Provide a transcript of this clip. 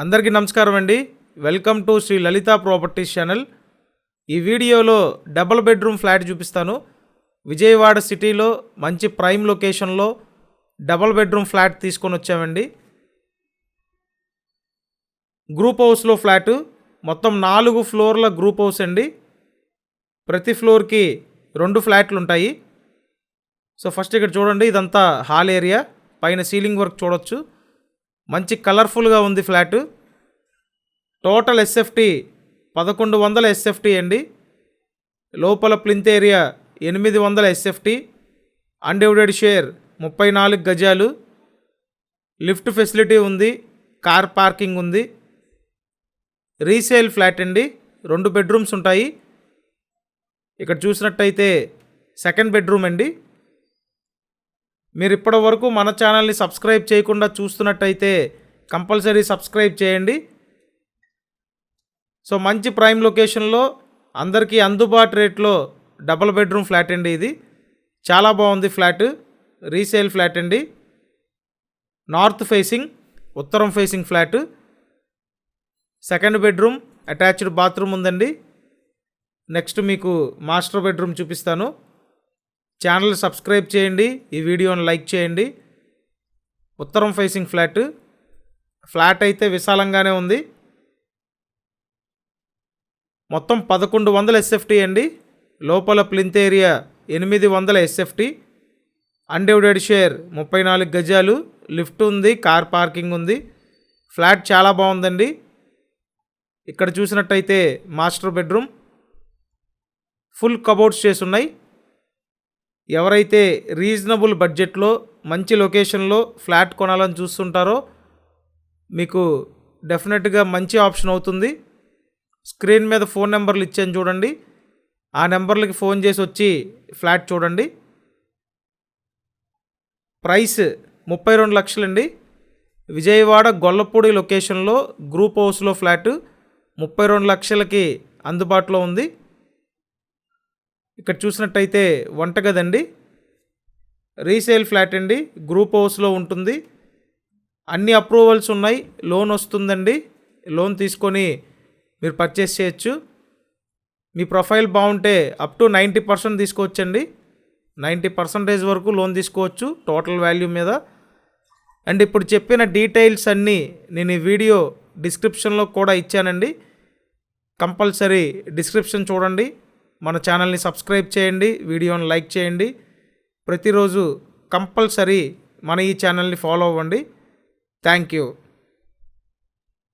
అందరికీ నమస్కారం అండి. Welcome to Sri Lalitha properties channel. ఈ వీడియోలో డబుల్ బెడ్రూమ్ ఫ్లాట్ చూపిస్తాను. విజయవాడ సిటీలో మంచి ప్రైమ్ లొకేషన్లో డబుల్ బెడ్రూమ్ ఫ్లాట్ తీసుకొని వచ్చామండి. గ్రూప్ హౌస్లో ఫ్లాటు, మొత్తం 4 ఫ్లోర్ల గ్రూప్ హౌస్ అండి. ప్రతి ఫ్లోర్కి 2 ఫ్లాట్లు ఉంటాయి. సో ఫస్ట్ ఇక్కడ చూడండి, ఇదంతా హాల్ ఏరియా. పైన సీలింగ్ వర్క్ చూడొచ్చు. మంచి కలర్ఫుల్గా ఉంది ఫ్లాటు. టోటల్ ఎస్ఎఫ్టీ 1100 ఎస్ఎఫ్టీ అండి. లోపల plinth area 800 SFT. Undivided share 34 గజాలు. లిఫ్ట్ ఫెసిలిటీ ఉంది, కార్ పార్కింగ్ ఉంది. రీసేల్ ఫ్లాట్ అండి. 2 బెడ్రూమ్స్ ఉంటాయి. ఇక్కడ చూసినట్టయితే సెకండ్ బెడ్రూమ్ అండి. మీరు ఇప్పటి వరకు మన ఛానల్ని సబ్స్క్రైబ్ చేయకుండా చూస్తున్నట్టయితే కంపల్సరీ సబ్స్క్రైబ్ చేయండి. సో మంచి ప్రైమ్ లొకేషన్లో అందరికీ అందుబాటు రేట్లో డబుల్ బెడ్రూమ్ ఫ్లాట్ అండి. ఇది చాలా బాగుంది ఫ్లాట్. రీసేల్ ఫ్లాట్ అండి. నార్త్ ఫేసింగ్, ఉత్తరం facing flat. Second bedroom, attached bathroom ఉందండి. నెక్స్ట్ మీకు మాస్టర్ బెడ్రూమ్ చూపిస్తాను. ఛానల్ సబ్స్క్రైబ్ చేయండి, ఈ వీడియోని లైక్ చేయండి. ఉత్తరం ఫేసింగ్ ఫ్లాట్. ఫ్లాట్ అయితే విశాలంగానే ఉంది. మొత్తం 1100 ఎస్ఎఫ్టీ అండి. లోపల plinth area 800 SFT. Undivided share 34 గజాలు. లిఫ్ట్ ఉంది, కార్ పార్కింగ్ ఉంది. ఫ్లాట్ చాలా బాగుందండి. ఇక్కడ చూసినట్టయితే మాస్టర్ బెడ్రూమ్. ఫుల్ కబోర్డ్స్ చేసి ఉన్నాయి. ఎవరైతే రీజనబుల్ బడ్జెట్లో మంచి లొకేషన్లో ఫ్లాట్ కొనాలని చూస్తుంటారో మీకు డెఫినెట్గా మంచి ఆప్షన్ అవుతుంది. స్క్రీన్ మీద ఫోన్ నెంబర్లు ఇచ్చాను చూడండి. ఆ నెంబర్లకి ఫోన్ చేసి వచ్చి ఫ్లాట్ చూడండి. ప్రైస్ 32 లక్షలండి. విజయవాడ గొల్లపూడి లొకేషన్లో గ్రూప్ హౌస్లో ఫ్లాట్ 32 లక్షలకి అందుబాటులో ఉంది. ఇక్కడ చూసినట్టయితే వంటగది అండి. రీసేల్ ఫ్లాట్ అండి. గ్రూప్ హౌస్లో ఉంటుంది. అన్ని అప్రూవల్స్ ఉన్నాయి. లోన్ వస్తుందండి. లోన్ తీసుకొని మీరు పర్చేస్ చేయొచ్చు. మీ ప్రొఫైల్ బాగుంటే అప్ టు 90% తీసుకోవచ్చండి. 90% వరకు లోన్ తీసుకోవచ్చు టోటల్ వాల్యూ మీద. అండ్ ఇప్పుడు చెప్పిన డీటెయిల్స్ అన్నీ నేను ఈ వీడియో డిస్క్రిప్షన్లో కూడా ఇచ్చానండి. కంపల్సరీ డిస్క్రిప్షన్ చూడండి. మన ఛానల్ని సబ్స్క్రైబ్ చేయండి, వీడియోని లైక్ చేయండి. ప్రతిరోజు కంపల్సరీ మన ఈ ఛానల్ని ఫాలో అవ్వండి. Thank you.